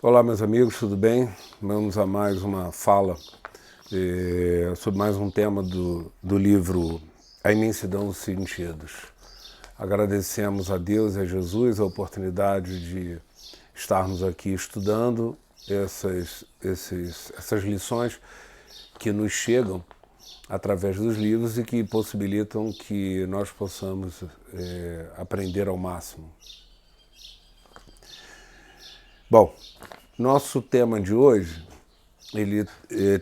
Olá, meus amigos, tudo bem? Vamos a mais uma fala sobre mais um tema do livro A Imensidão dos Sentidos. Agradecemos a Deus e a Jesus a oportunidade de estarmos aqui estudando essas lições que nos chegam através dos livros e que possibilitam que nós possamos aprender ao máximo. Bom, nosso tema de hoje, ele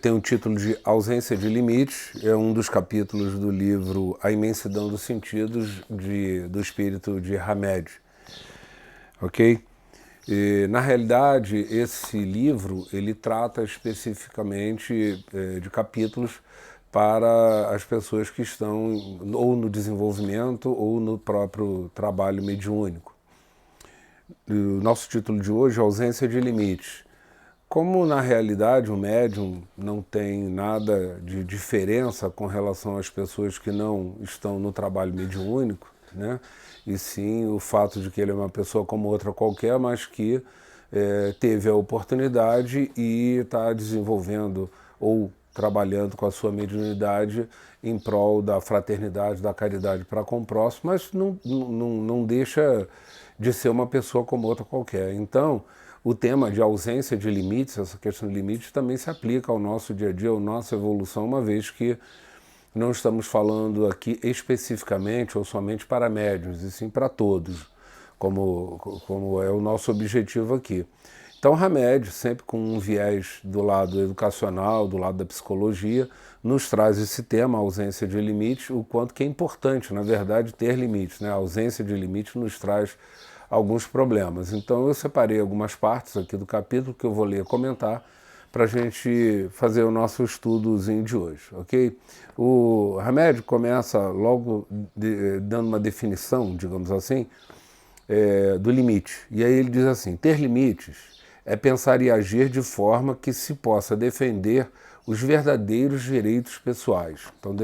tem o título de Ausência de Limites, é um dos capítulos do livro A Imensidão dos Sentidos, do espírito de Hamed. Ok? Na realidade, esse livro, ele trata especificamente de capítulos para as pessoas que estão ou no desenvolvimento ou no próprio trabalho mediúnico. O nosso título de hoje é Ausência de Limites. Como na realidade o médium não tem nada de diferença com relação às pessoas que não estão no trabalho mediúnico, né? E sim o fato de que ele é uma pessoa como outra qualquer, mas que teve a oportunidade e está desenvolvendo ou trabalhando com a sua mediunidade em prol da fraternidade, da caridade para com o próximo, mas não deixa de ser uma pessoa como outra qualquer. Então, o tema de ausência de limites, essa questão de limites, também se aplica ao nosso dia a dia, à nossa evolução, uma vez que não estamos falando aqui especificamente ou somente para médiuns, e sim para todos, como é o nosso objetivo aqui. Então, Hamed, sempre com um viés do lado educacional, do lado da psicologia, nos traz esse tema, a ausência de limites, o quanto que é importante, na verdade, ter limites, né? A ausência de limites nos traz alguns problemas. Então eu separei algumas partes aqui do capítulo que eu vou ler e comentar para a gente fazer o nosso estudozinho de hoje, ok? O Hamed começa logo dando uma definição, digamos assim, do limite. E aí ele diz assim: ter limites é pensar e agir de forma que se possa defender os verdadeiros direitos pessoais. Então,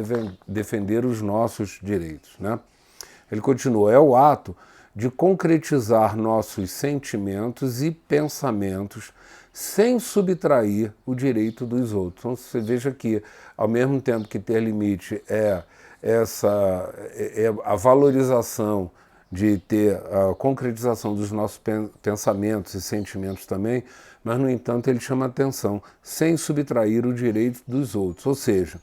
defender os nossos direitos, né? Ele continua: é o ato de concretizar nossos sentimentos e pensamentos sem subtrair o direito dos outros. Então você veja que, ao mesmo tempo que ter limite é a valorização de ter a concretização dos nossos pensamentos e sentimentos também, mas, no entanto, ele chama atenção, sem subtrair o direito dos outros. Ou seja,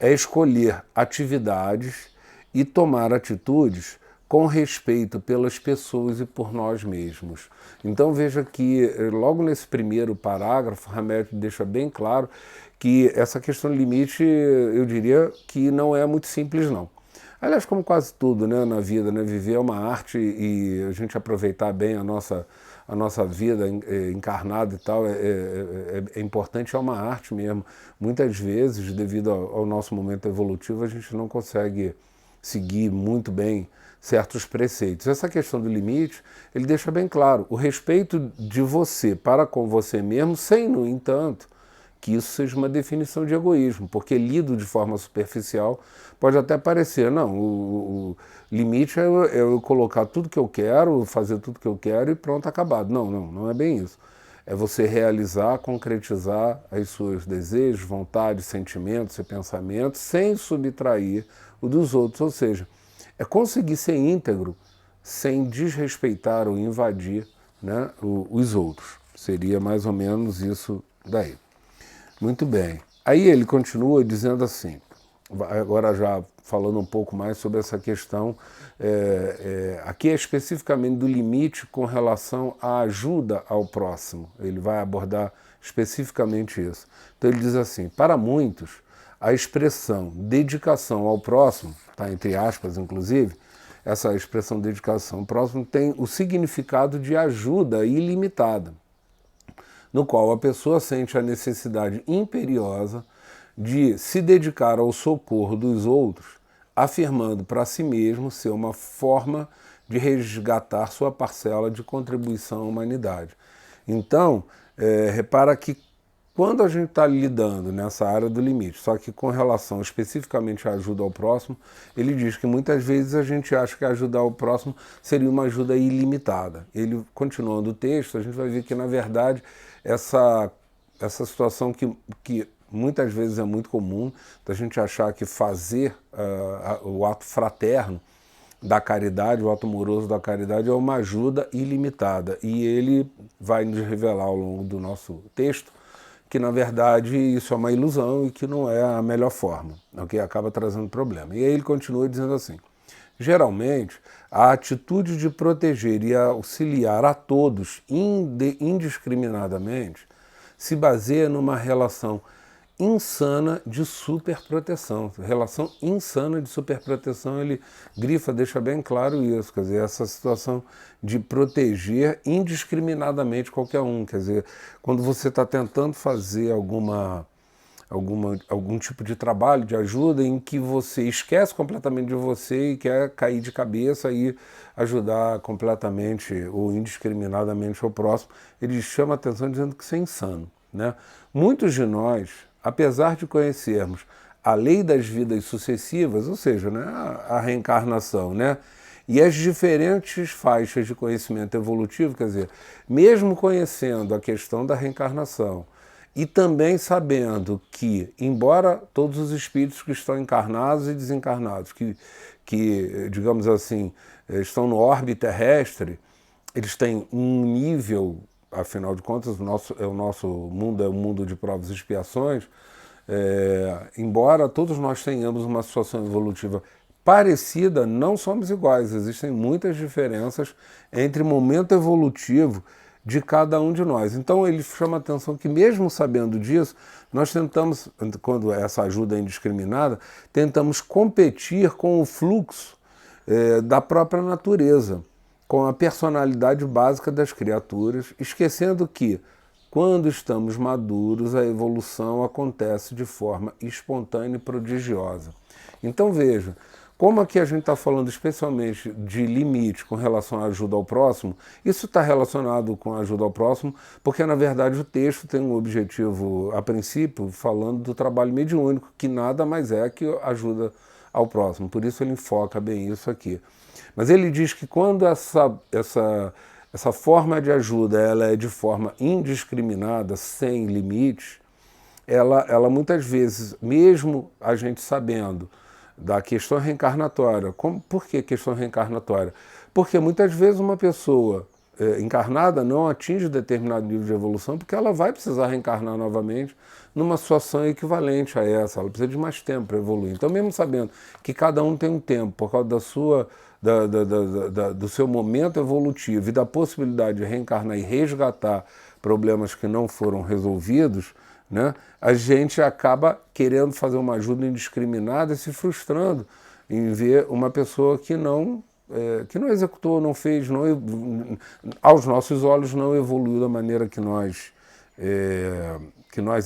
é escolher atividades e tomar atitudes com respeito pelas pessoas e por nós mesmos. Então veja que logo nesse primeiro parágrafo, Hamed deixa bem claro que essa questão de limite, eu diria que não é muito simples não. Aliás, como quase tudo, né, na vida, né, viver é uma arte e a gente aproveitar bem a nossa vida encarnada e tal é importante, é uma arte mesmo. Muitas vezes, devido ao nosso momento evolutivo, a gente não consegue seguir muito bem certos preceitos. Essa questão do limite, ele deixa bem claro, o respeito de você para com você mesmo, sem, no entanto, que isso seja uma definição de egoísmo, porque lido de forma superficial pode até parecer, não, o limite é eu colocar tudo que eu quero, fazer tudo que eu quero e pronto, acabado. Não é bem isso. É você realizar, concretizar os seus desejos, vontades, sentimentos e pensamentos sem subtrair o dos outros, ou seja, é conseguir ser íntegro sem desrespeitar ou invadir, né, os outros. Seria mais ou menos isso daí. Muito bem. Aí ele continua dizendo assim, agora já falando um pouco mais sobre essa questão, aqui é especificamente do limite com relação à ajuda ao próximo. Ele vai abordar especificamente isso. Então ele diz assim: para muitos, a expressão dedicação ao próximo, tá, entre aspas inclusive, essa expressão dedicação ao próximo tem o significado de ajuda ilimitada, no qual a pessoa sente a necessidade imperiosa de se dedicar ao socorro dos outros, afirmando para si mesmo ser uma forma de resgatar sua parcela de contribuição à humanidade. Então, repara que quando a gente está lidando nessa área do limite, só que com relação especificamente à ajuda ao próximo, ele diz que muitas vezes a gente acha que ajudar o próximo seria uma ajuda ilimitada. Ele, continuando o texto, a gente vai ver que, na verdade, essa situação que muitas vezes é muito comum, da gente achar que fazer o ato fraterno da caridade, o ato amoroso da caridade, é uma ajuda ilimitada. E ele vai nos revelar ao longo do nosso texto que, na verdade, isso é uma ilusão e que não é a melhor forma, o que acaba trazendo problema. E aí ele continua dizendo assim: geralmente, a atitude de proteger e auxiliar a todos indiscriminadamente se baseia numa relação insana de superproteção. Relação insana de superproteção, ele grifa, deixa bem claro isso, quer dizer, essa situação de proteger indiscriminadamente qualquer um, quer dizer, quando você está tentando fazer algum tipo de trabalho, de ajuda, em que você esquece completamente de você e quer cair de cabeça e ajudar completamente ou indiscriminadamente o próximo, ele chama a atenção dizendo que isso é insano, né? Muitos de nós, apesar de conhecermos a lei das vidas sucessivas, ou seja, né, a reencarnação, né, e as diferentes faixas de conhecimento evolutivo, quer dizer, mesmo conhecendo a questão da reencarnação e também sabendo que, embora todos os espíritos que estão encarnados e desencarnados, que digamos assim, estão no orbe terrestre, eles têm um nível, afinal de contas, o nosso mundo é um mundo de provas e expiações, embora todos nós tenhamos uma situação evolutiva parecida, não somos iguais, existem muitas diferenças entre o momento evolutivo de cada um de nós. Então ele chama a atenção que, mesmo sabendo disso, nós tentamos, quando essa ajuda é indiscriminada, tentamos competir com o fluxo da própria natureza, com a personalidade básica das criaturas, esquecendo que, quando estamos maduros, a evolução acontece de forma espontânea e prodigiosa. Então veja, como aqui a gente está falando especialmente de limite com relação à ajuda ao próximo, isso está relacionado com a ajuda ao próximo, porque na verdade o texto tem um objetivo, a princípio, falando do trabalho mediúnico, que nada mais é que ajuda ao próximo, por isso ele enfoca bem isso aqui. Mas ele diz que quando essa forma de ajuda ela é de forma indiscriminada, sem limites, ela muitas vezes, mesmo a gente sabendo da questão reencarnatória, por que questão reencarnatória? Porque muitas vezes uma pessoa encarnada não atinge determinado nível de evolução porque ela vai precisar reencarnar novamente numa situação equivalente a essa, ela precisa de mais tempo para evoluir. Então, mesmo sabendo que cada um tem um tempo por causa do seu momento evolutivo e da possibilidade de reencarnar e resgatar problemas que não foram resolvidos, né, a gente acaba querendo fazer uma ajuda indiscriminada e se frustrando em ver uma pessoa que não executou, não fez, aos nossos olhos não evoluiu da maneira que nós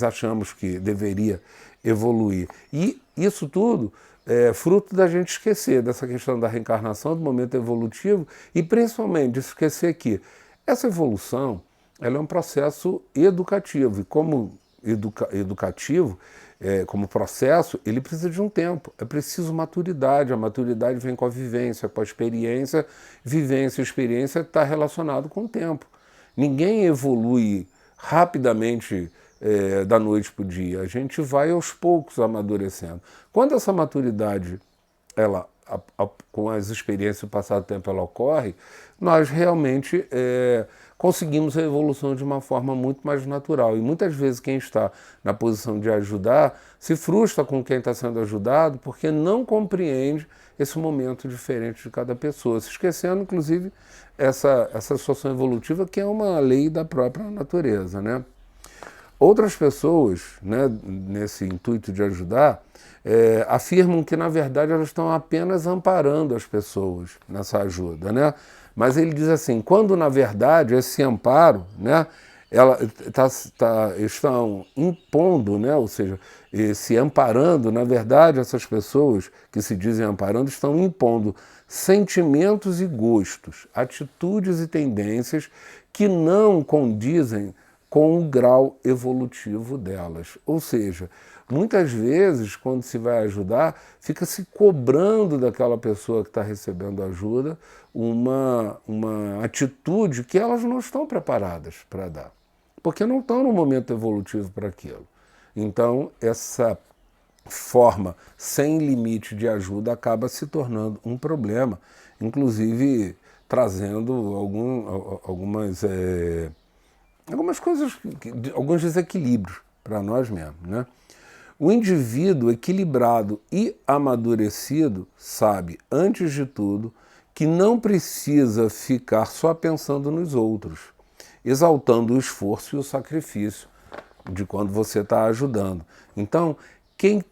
achamos que deveria evoluir. E isso tudo é fruto da gente esquecer dessa questão da reencarnação, do momento evolutivo, e principalmente de esquecer que essa evolução ela é um processo educativo, e como educativo, como processo, ele precisa de um tempo, é preciso maturidade, a maturidade vem com a vivência, com a experiência, vivência e experiência está relacionado com o tempo. Ninguém evolui rapidamente da noite para o dia, a gente vai aos poucos amadurecendo. Quando essa maturidade, com as experiências do passado tempo, ela ocorre, nós realmente conseguimos a evolução de uma forma muito mais natural. E muitas vezes quem está na posição de ajudar se frustra com quem está sendo ajudado porque não compreende esse momento diferente de cada pessoa, se esquecendo, inclusive, essa situação evolutiva que é uma lei da própria natureza, né? Outras pessoas, né, nesse intuito de ajudar, afirmam que, na verdade, elas estão apenas amparando as pessoas nessa ajuda, né? Mas ele diz assim, quando, na verdade, esse amparo, né, estão impondo, né, ou seja, se amparando, na verdade, essas pessoas que se dizem amparando estão impondo sentimentos e gostos, atitudes e tendências que não condizem com o grau evolutivo delas. Ou seja, muitas vezes, quando se vai ajudar, fica se cobrando daquela pessoa que está recebendo ajuda uma atitude que elas não estão preparadas para dar, porque não estão no momento evolutivo para aquilo. Então, essa forma sem limite de ajuda acaba se tornando um problema, inclusive trazendo algumas coisas, alguns desequilíbrios para nós mesmos, né? O indivíduo equilibrado e amadurecido sabe, antes de tudo, que não precisa ficar só pensando nos outros, exaltando o esforço e o sacrifício de quando você está ajudando. Então, quem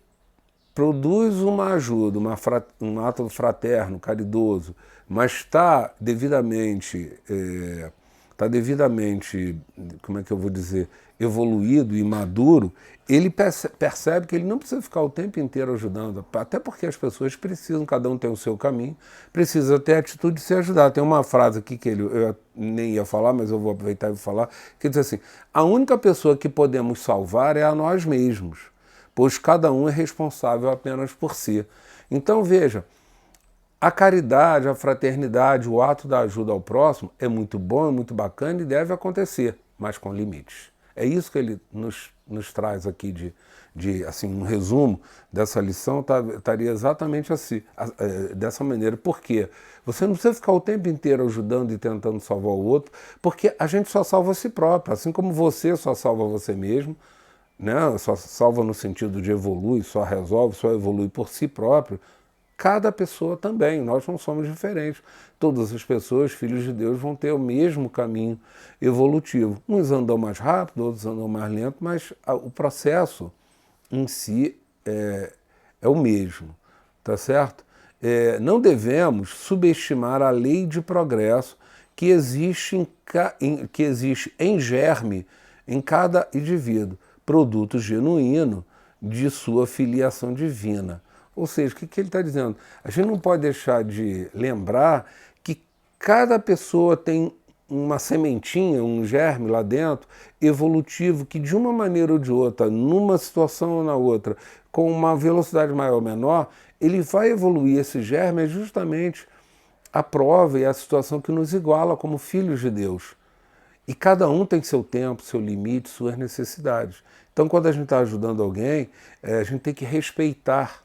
produz uma ajuda, um ato fraterno, caridoso, mas está devidamente, como é que eu vou dizer, evoluído e maduro, ele percebe que ele não precisa ficar o tempo inteiro ajudando, até porque as pessoas precisam, cada um tem o seu caminho, precisa ter a atitude de se ajudar. Tem uma frase aqui que eu nem ia falar, mas eu vou aproveitar e vou falar, que diz assim: a única pessoa que podemos salvar é a nós mesmos, pois cada um é responsável apenas por si. Então veja, a caridade, a fraternidade, o ato da ajuda ao próximo é muito bom, é muito bacana e deve acontecer, mas com limites. É isso que ele nos traz aqui de assim, um resumo dessa lição, estaria exatamente assim, dessa maneira. Por quê? Você não precisa ficar o tempo inteiro ajudando e tentando salvar o outro, porque a gente só salva a si próprio, assim como você só salva você mesmo, né? Só salva no sentido de evolui, só resolve, só evolui por si próprio. Cada pessoa também, nós não somos diferentes. Todas as pessoas, filhos de Deus, vão ter o mesmo caminho evolutivo. Uns andam mais rápido, outros andam mais lento, mas o processo em si é o mesmo, tá certo? Não devemos subestimar a lei de progresso que existe em germe em cada indivíduo, produto genuíno de sua filiação divina. Ou seja, o que ele está dizendo? A gente não pode deixar de lembrar que cada pessoa tem uma sementinha, um germe lá dentro, evolutivo, que de uma maneira ou de outra, numa situação ou na outra, com uma velocidade maior ou menor, ele vai evoluir. Esse germe é justamente a prova e a situação que nos iguala como filhos de Deus. E cada um tem seu tempo, seu limite, suas necessidades. Então, quando a gente está ajudando alguém, a gente tem que respeitar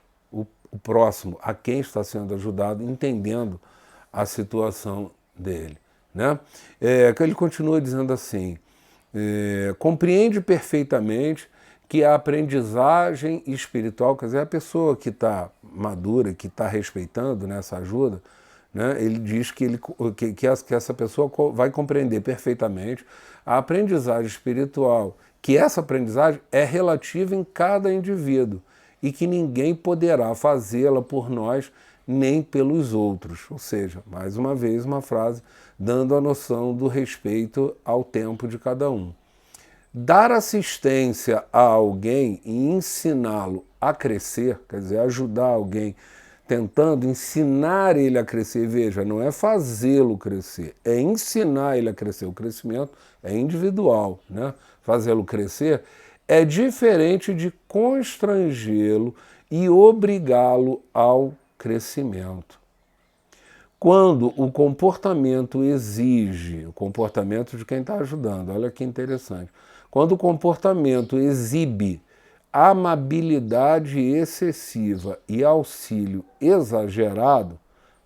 o próximo, a quem está sendo ajudado, entendendo a situação dele, né? Ele continua dizendo assim: compreende perfeitamente que a aprendizagem espiritual, quer dizer, a pessoa que está madura, que está respeitando nessa ajuda, né, ele diz que essa pessoa vai compreender perfeitamente a aprendizagem espiritual, que essa aprendizagem é relativa em cada indivíduo e que ninguém poderá fazê-la por nós nem pelos outros. Ou seja, mais uma vez uma frase dando a noção do respeito ao tempo de cada um. Dar assistência a alguém e ensiná-lo a crescer, quer dizer, ajudar alguém tentando ensinar ele a crescer. Veja, não é fazê-lo crescer, é ensinar ele a crescer. O crescimento é individual, né? Fazê-lo crescer é diferente de constrangê-lo e obrigá-lo ao crescimento. Quando o comportamento exige, o comportamento de quem está ajudando, olha que interessante, quando o comportamento exibe amabilidade excessiva e auxílio exagerado,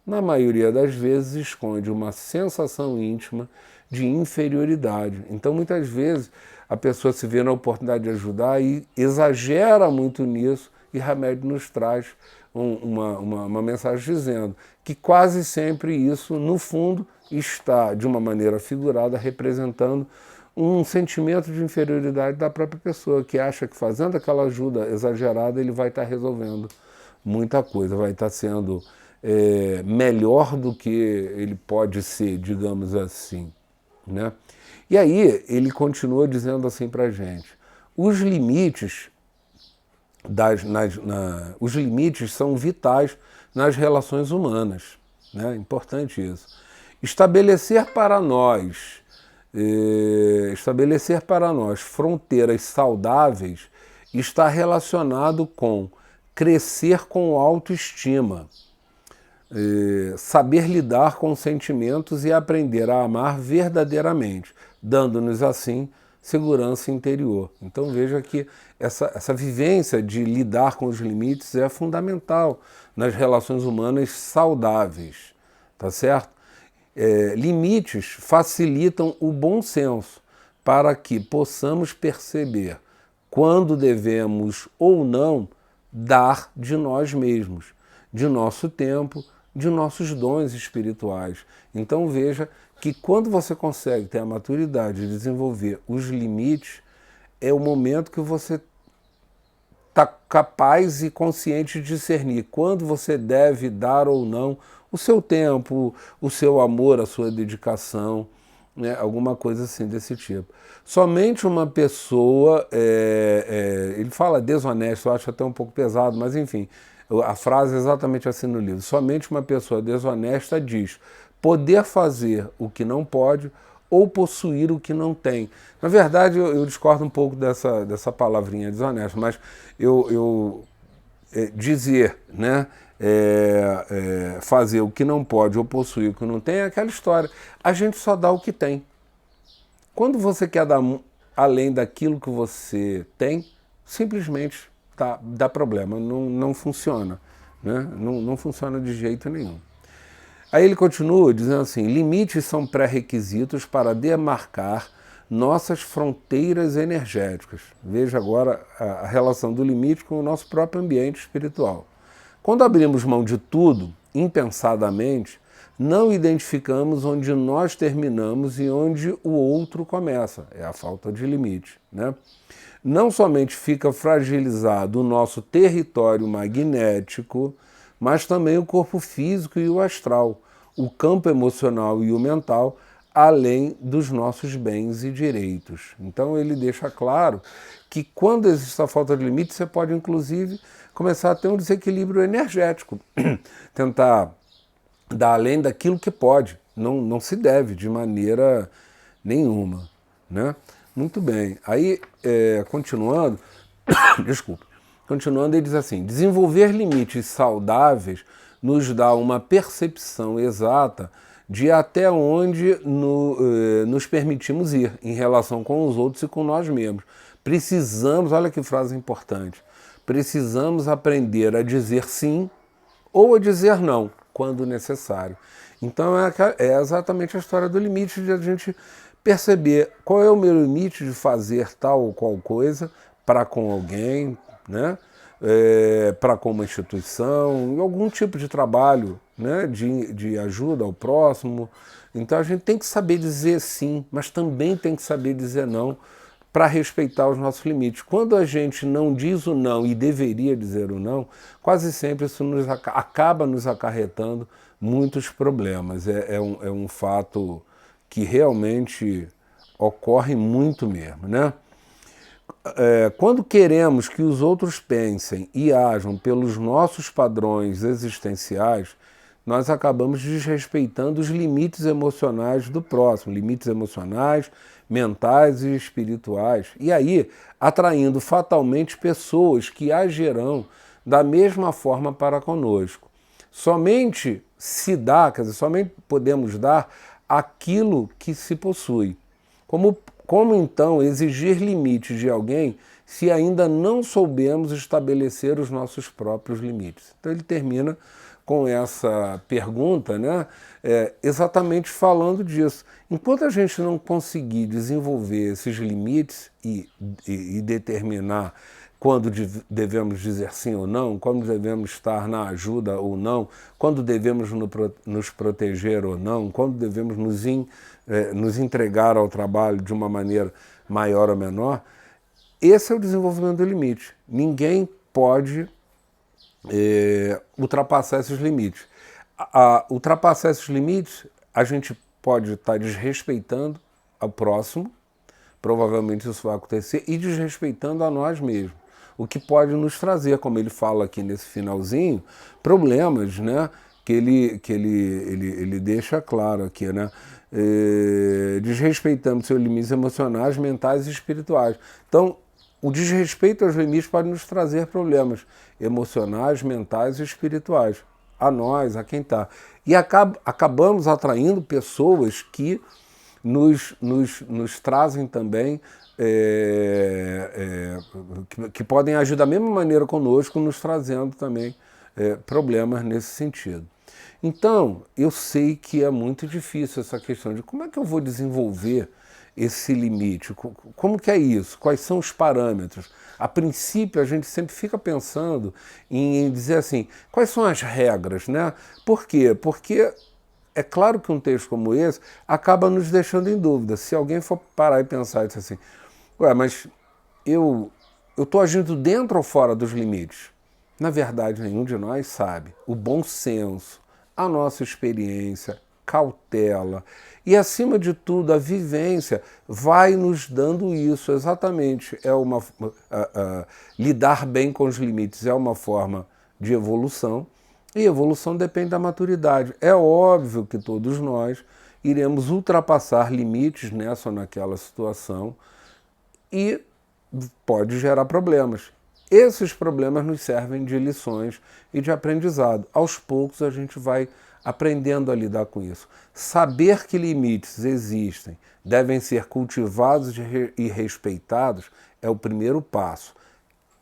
na maioria das vezes esconde uma sensação íntima de inferioridade. Então, muitas vezes, a pessoa se vê na oportunidade de ajudar e exagera muito nisso, e Hamed nos traz uma mensagem dizendo que quase sempre isso, no fundo, está, de uma maneira figurada, representando um sentimento de inferioridade da própria pessoa, que acha que fazendo aquela ajuda exagerada ele vai estar resolvendo muita coisa, vai estar sendo melhor do que ele pode ser, digamos assim, né? E aí ele continua dizendo assim para a gente: os limites os limites são vitais nas relações humanas, né? Importante isso. Estabelecer para nós estabelecer para nós fronteiras saudáveis está relacionado com crescer com autoestima, saber lidar com sentimentos e aprender a amar verdadeiramente, dando-nos assim segurança interior. Então veja que essa vivência de lidar com os limites é fundamental nas relações humanas saudáveis, tá certo? Limites facilitam o bom senso para que possamos perceber quando devemos ou não dar de nós mesmos, de nosso tempo, de nossos dons espirituais. Então veja que quando você consegue ter a maturidade de desenvolver os limites, é o momento que você está capaz e consciente de discernir quando você deve dar ou não o seu tempo, o seu amor, a sua dedicação, né? Alguma coisa assim desse tipo. Somente uma pessoa, ele fala desonesto, eu acho até um pouco pesado, mas enfim, a frase é exatamente assim no livro. Somente uma pessoa desonesta diz poder fazer o que não pode ou possuir o que não tem. Na verdade, eu discordo um pouco dessa palavrinha desonesto, mas dizer, né, fazer o que não pode ou possuir o que não tem é aquela história. A gente só dá o que tem. Quando você quer dar além daquilo que você tem, simplesmente dá problema, não funciona, né? Não funciona de jeito nenhum. Aí ele continua dizendo assim, limites são pré-requisitos para demarcar nossas fronteiras energéticas. Veja agora a relação do limite com o nosso próprio ambiente espiritual. Quando abrimos mão de tudo, impensadamente, não identificamos onde nós terminamos e onde o outro começa. É a falta de limite, né? Não somente fica fragilizado o nosso território magnético, mas também o corpo físico e o astral, o campo emocional e o mental, além dos nossos bens e direitos. Então ele deixa claro que quando existe a falta de limite, você pode inclusive começar a ter um desequilíbrio energético, tentar dar além daquilo que pode, não se deve de maneira nenhuma, né? Muito bem, aí continuando, continuando ele diz assim, desenvolver limites saudáveis nos dá uma percepção exata de até onde nos permitimos ir em relação com os outros e com nós mesmos. Precisamos, olha que frase importante, precisamos aprender a dizer sim ou a dizer não, quando necessário. Então é exatamente a história do limite, de a gente perceber qual é o meu limite de fazer tal ou qual coisa para com alguém, né? Para com uma instituição, algum tipo de trabalho, né? de ajuda ao próximo. Então a gente tem que saber dizer sim, mas também tem que saber dizer não para respeitar os nossos limites. Quando a gente não diz o não e deveria dizer o não, quase sempre isso acaba nos acarretando muitos problemas. É um fato que realmente ocorre muito mesmo, né? Quando queremos que os outros pensem e ajam pelos nossos padrões existenciais, nós acabamos desrespeitando os limites emocionais do próximo, limites emocionais, mentais e espirituais, e aí atraindo fatalmente pessoas que agirão da mesma forma para conosco. Somente se dá, quer dizer, somente podemos dar aquilo que se possui. Como então exigir limites de alguém se ainda não soubemos estabelecer os nossos próprios limites? Então ele termina com essa pergunta, né, exatamente falando disso. Enquanto a gente não conseguir desenvolver esses limites e determinar quando devemos dizer sim ou não, quando devemos estar na ajuda ou não, quando devemos nos proteger ou não, quando devemos nos entregar ao trabalho de uma maneira maior ou menor, esse é o desenvolvimento do limite. Ninguém pode ultrapassar esses limites. Ultrapassar esses limites, a gente pode estar desrespeitando ao próximo, provavelmente isso vai acontecer, e desrespeitando a nós mesmos, o que pode nos trazer, como ele fala aqui nesse finalzinho, problemas, né, que ele deixa claro aqui, né? desrespeitamos seus limites emocionais, mentais e espirituais. Então, o desrespeito aos limites pode nos trazer problemas emocionais, mentais e espirituais, a nós, a quem está. E acabamos atraindo pessoas que nos trazem também, que podem agir da mesma maneira conosco, nos trazendo também problemas nesse sentido. Então, eu sei que é muito difícil essa questão de como é que eu vou desenvolver esse limite, como que é isso, quais são os parâmetros. A princípio, a gente sempre fica pensando em dizer assim, quais são as regras, né? Por quê? Porque é claro que um texto como esse acaba nos deixando em dúvida. Se alguém for parar e pensar e dizer assim, ué, mas eu estou agindo dentro ou fora dos limites? Na verdade, nenhum de nós sabe. O bom senso, a nossa experiência, cautela e, acima de tudo, a vivência vai nos dando isso exatamente. Lidar bem com os limites é uma forma de evolução, e evolução depende da maturidade. É óbvio que todos nós iremos ultrapassar limites nessa ou naquela situação e pode gerar problemas. Esses problemas nos servem de lições e de aprendizado. Aos poucos a gente vai aprendendo a lidar com isso. Saber que limites existem, devem ser cultivados e respeitados é o primeiro passo.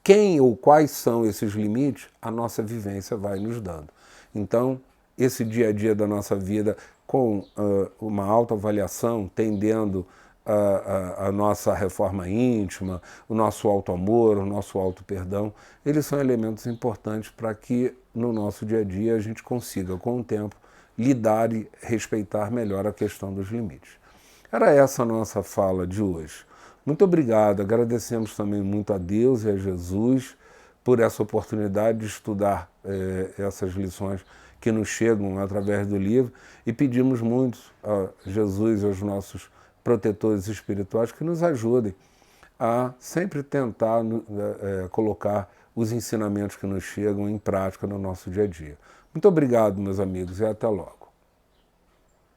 Quem ou quais são esses limites, a nossa vivência vai nos dando. Então, esse dia a dia da nossa vida, com uma autoavaliação, tendendo a nossa reforma íntima, o nosso auto-amor, o nosso auto-perdão, eles são elementos importantes para que no nosso dia a dia a gente consiga, com o tempo, lidar e respeitar melhor a questão dos limites. Era essa a nossa fala de hoje. Muito obrigado, agradecemos também muito a Deus e a Jesus por essa oportunidade de estudar essas lições que nos chegam através do livro e pedimos muito a Jesus e aos nossos protetores espirituais que nos ajudem a sempre tentar colocar os ensinamentos que nos chegam em prática no nosso dia a dia. Muito obrigado, meus amigos, e até logo.